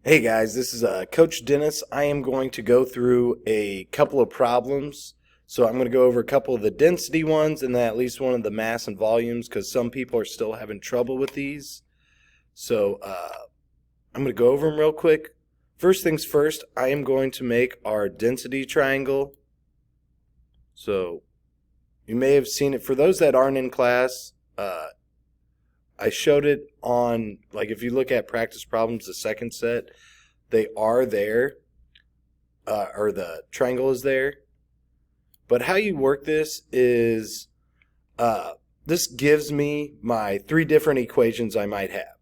Hey guys, this is Coach Dennis. I am going to go through a couple of problems. So I'm going to go over a couple of the density ones and then at least one of the mass and volumes because some people are still having trouble with these. So I'm going to go over them real quick. First things first, I am going to make our density triangle. So you may have seen it. For those that aren't in class, I showed it on, like if you look at practice problems, the second set, they are there, or the triangle is there. But how you work this is, this gives me my three different equations I might have.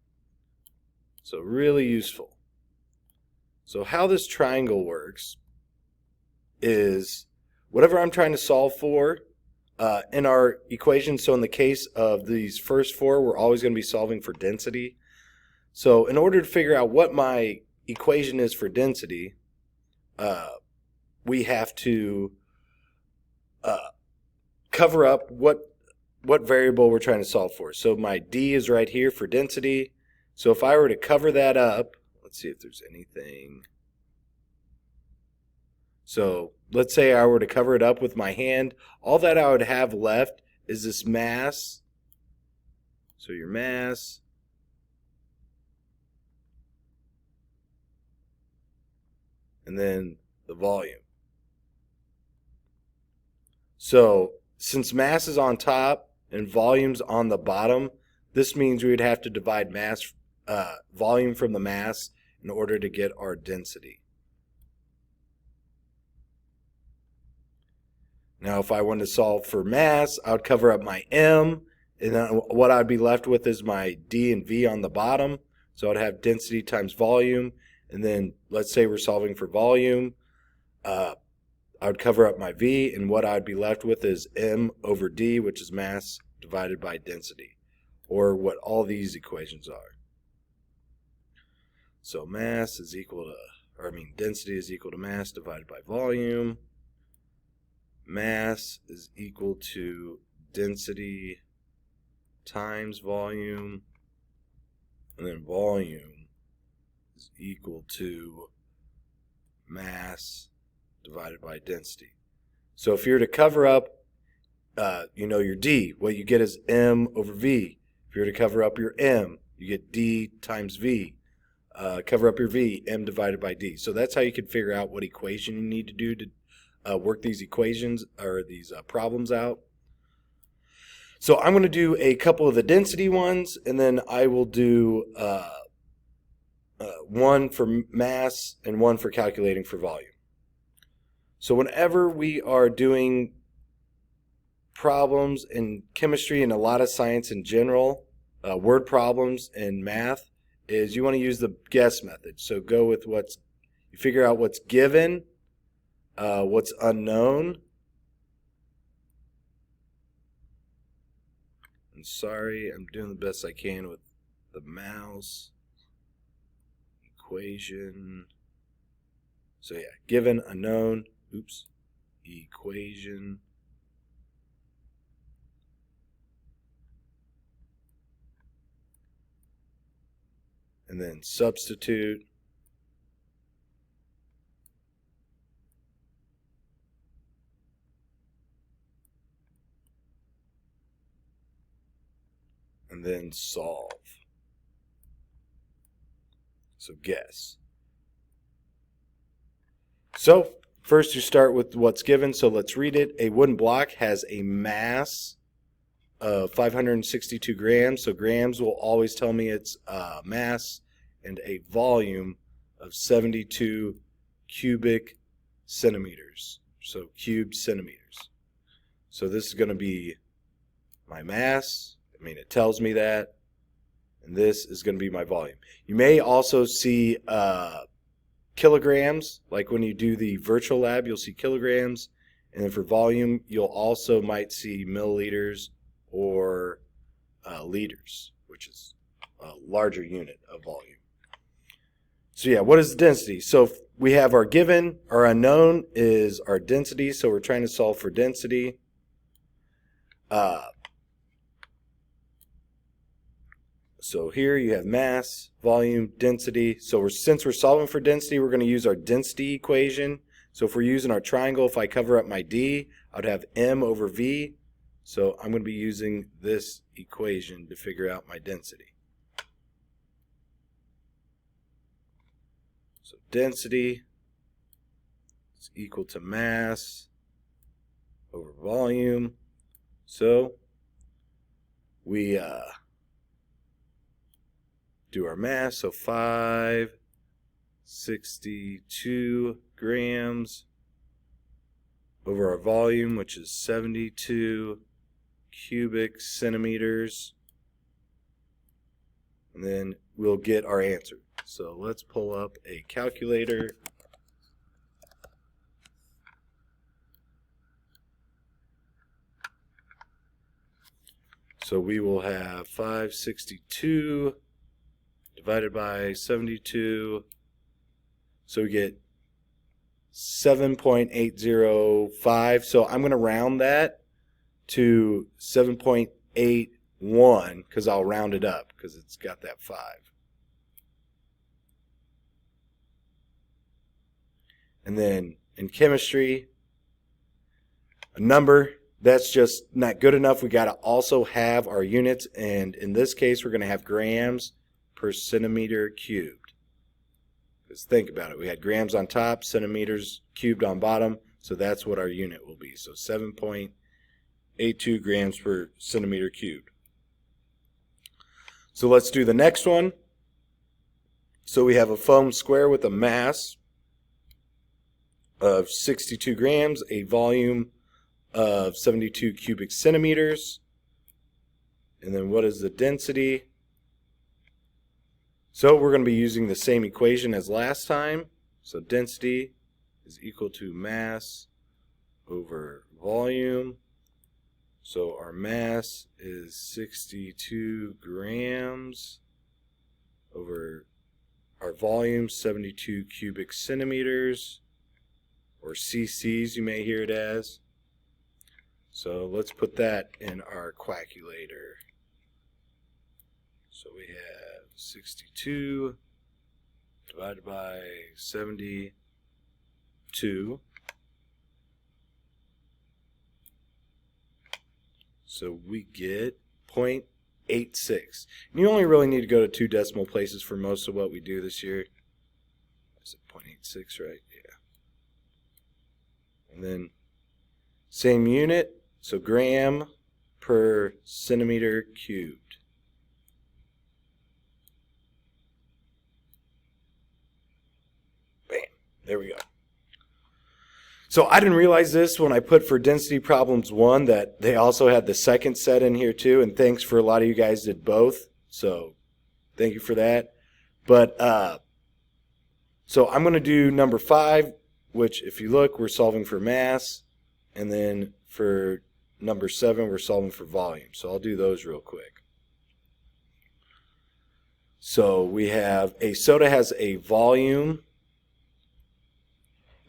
So really useful. So how this triangle works is whatever I'm trying to solve for, in our equation, so in the case of these first four, we're always going to be solving for density. So in order to figure out what my equation is for density, we have to cover up what variable we're trying to solve for. So my D is right here for density. So if I were to cover that up, let's see if there's anything. So let's say I were to cover it up with my hand. All that I would have left is this mass. So your mass. And then the volume. So since mass is on top and volume's on the bottom, this means we would have to divide volume from the mass in order to get our density. Now, if I wanted to solve for mass, I would cover up my M, and then what I'd be left with is my D and V on the bottom. So I'd have density times volume, and then let's say we're solving for volume. I would cover up my V, and what I'd be left with is M over D, which is mass divided by density, or what all these equations are. So mass is equal to, density is equal to mass divided by volume. Mass is equal to density times volume, and then volume is equal to mass divided by density. So if you're to cover up, your D, what you get is M over V. If you're to cover up your M, you get D times V. Cover up your V, M divided by D. So that's how you can figure out what equation you need to do to work these equations or these problems out. So I'm going to do a couple of the density ones, and then I will do one for mass and one for calculating for volume. So whenever we are doing problems in chemistry and a lot of science in general, word problems and math, is you want to use the guess method. So go with you figure out what's given, what's unknown. I'm sorry, I'm doing the best I can with the mouse. Equation. So yeah, given, unknown, equation. And then substitute. And then solve. So guess. So first you start with what's given, so let's read it. A wooden block has a mass of 562 grams, so grams will always tell me it's mass, and a volume of 72 cubic centimeters, so cubed centimeters. So this is going to be my mass. It tells me that, and this is going to be my volume. You may also see kilograms, like when you do the virtual lab, you'll see kilograms, and then for volume, you'll also might see milliliters or liters, which is a larger unit of volume. So yeah, what is the density? So we have our given, our unknown is our density, so we're trying to solve for density. So here you have mass, volume, density. So since we're solving for density, we're going to use our density equation. So if we're using our triangle, if I cover up my D, I'd have M over V. So I'm going to be using this equation to figure out my density. So density is equal to mass over volume. So we do our mass, so 562 grams over our volume, which is 72 cubic centimeters, and then we'll get our answer. So let's pull up a calculator. So we will have 562 divided by 72, so we get 7.805. So I'm going to round that to 7.81 because I'll round it up because it's got that 5. And then in chemistry, a number, that's just not good enough. We got to also have our units, and in this case we're going to have grams per centimeter cubed. Because think about it, we had grams on top, centimeters cubed on bottom, so that's what our unit will be. So 7.82 grams per centimeter cubed. So let's do the next one. So we have a foam square with a mass of 62 grams, a volume of 72 cubic centimeters, and then what is the density? So we're going to be using the same equation as last time. So density is equal to mass over volume. So our mass is 62 grams over our volume, 72 cubic centimeters, or cc's you may hear it as. So let's put that in our calculator. So we have 62 divided by 72. So we get 0.86. And you only really need to go to 2 decimal places for most of what we do this year. Is it 0.86, right? Yeah. And then same unit, so gram per centimeter cubed. Bam. There we go. So I didn't realize this when I put for density problems 1 that they also had the second set in here too, and thanks for a lot of you guys did both. So thank you for that. But so I'm going to do number 5, which if you look, we're solving for mass, and then for number 7, we're solving for volume. So I'll do those real quick. So we have a soda has a volume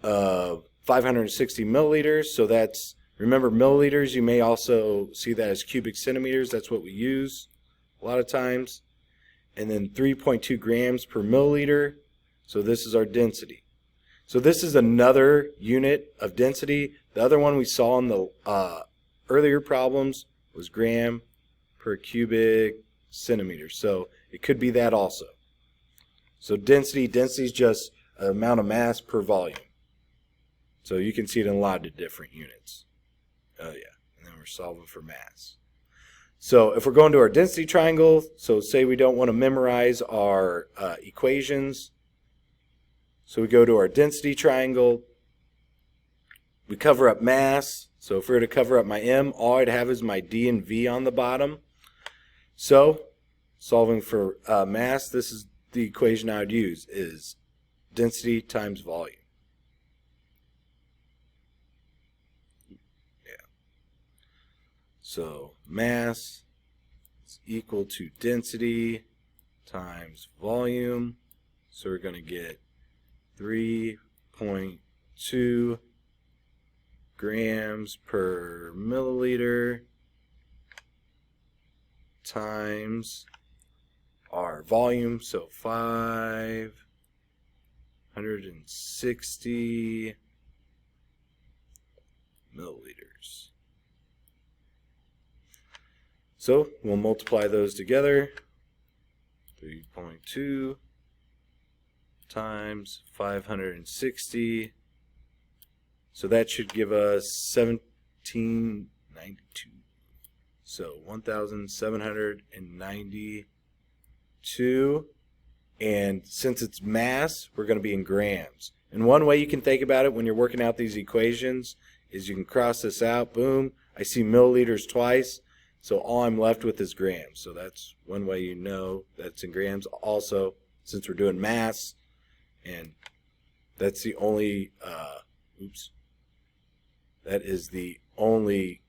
of 560 milliliters. So that's, remember milliliters, you may also see that as cubic centimeters. That's what we use a lot of times. And then 3.2 grams per milliliter. So this is our density. So this is another unit of density. The other one we saw in the earlier problems was gram per cubic centimeter. So it could be that also. So density is just the amount of mass per volume. So you can see it in a lot of different units. Oh yeah, and then we're solving for mass. So if we're going to our density triangle, so say we don't want to memorize our equations. So we go to our density triangle. We cover up mass. So if we were to cover up my M, all I'd have is my D and V on the bottom. So solving for mass, this is the equation I would use, is density times volume. Yeah. So mass is equal to density times volume. So we're going to get 3.2 grams per milliliter times our volume, so 560 milliliters. So we'll multiply those together. 3.2 times 560. So that should give us 1792. So 1,792. And since it's mass, we're going to be in grams. And one way you can think about it when you're working out these equations is you can cross this out. Boom. I see milliliters twice. So all I'm left with is grams. So that's one way you know that's in grams. Also, since we're doing mass, and that's the only, that is the only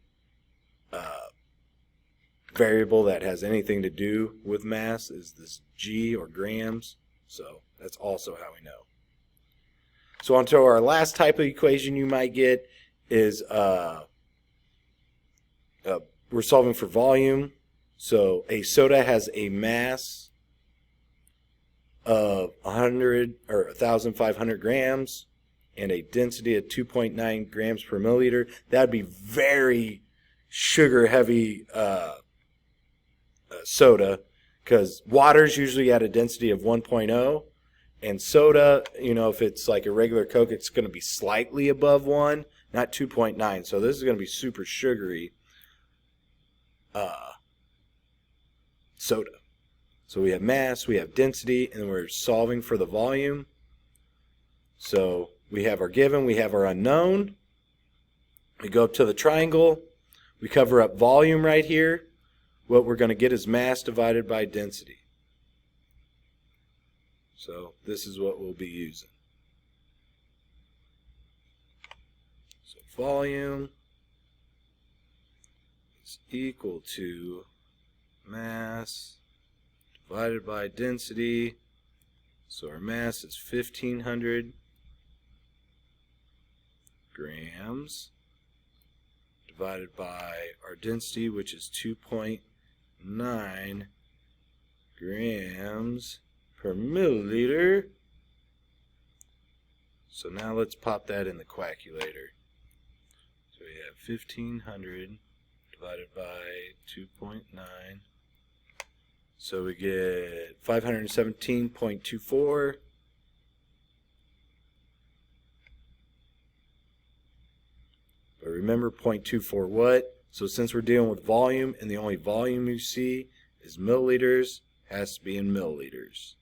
variable that has anything to do with mass is this G or grams. So that's also how we know. So onto our last type of equation you might get is we're solving for volume. So a soda has a mass of 100 or 1,500 grams and a density of 2.9 grams per milliliter. That would be very sugar heavy soda, because water's usually at a density of 1.0, and soda, you know, if it's like a regular Coke, it's going to be slightly above 1, not 2.9. So this is going to be super sugary soda. So we have mass, we have density, and we're solving for the volume. So we have our given, we have our unknown. We go up to the triangle. We cover up volume right here. What we're going to get is mass divided by density. So this is what we'll be using. So volume is equal to mass divided by density. So our mass is 1,500 grams divided by our density, which is 2.9 grams per milliliter. So now let's pop that in the calculator. So we have 1,500 divided by 2.9. So we get 517.24. But remember 0.24 what? So since we're dealing with volume and the only volume you see is milliliters, has to be in milliliters.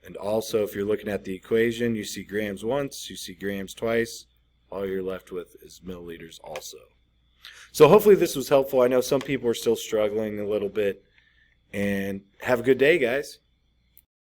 And also if you're looking at the equation, you see grams once, you see grams twice, all you're left with is milliliters also. So hopefully this was helpful. I know some people are still struggling a little bit. And have a good day, guys.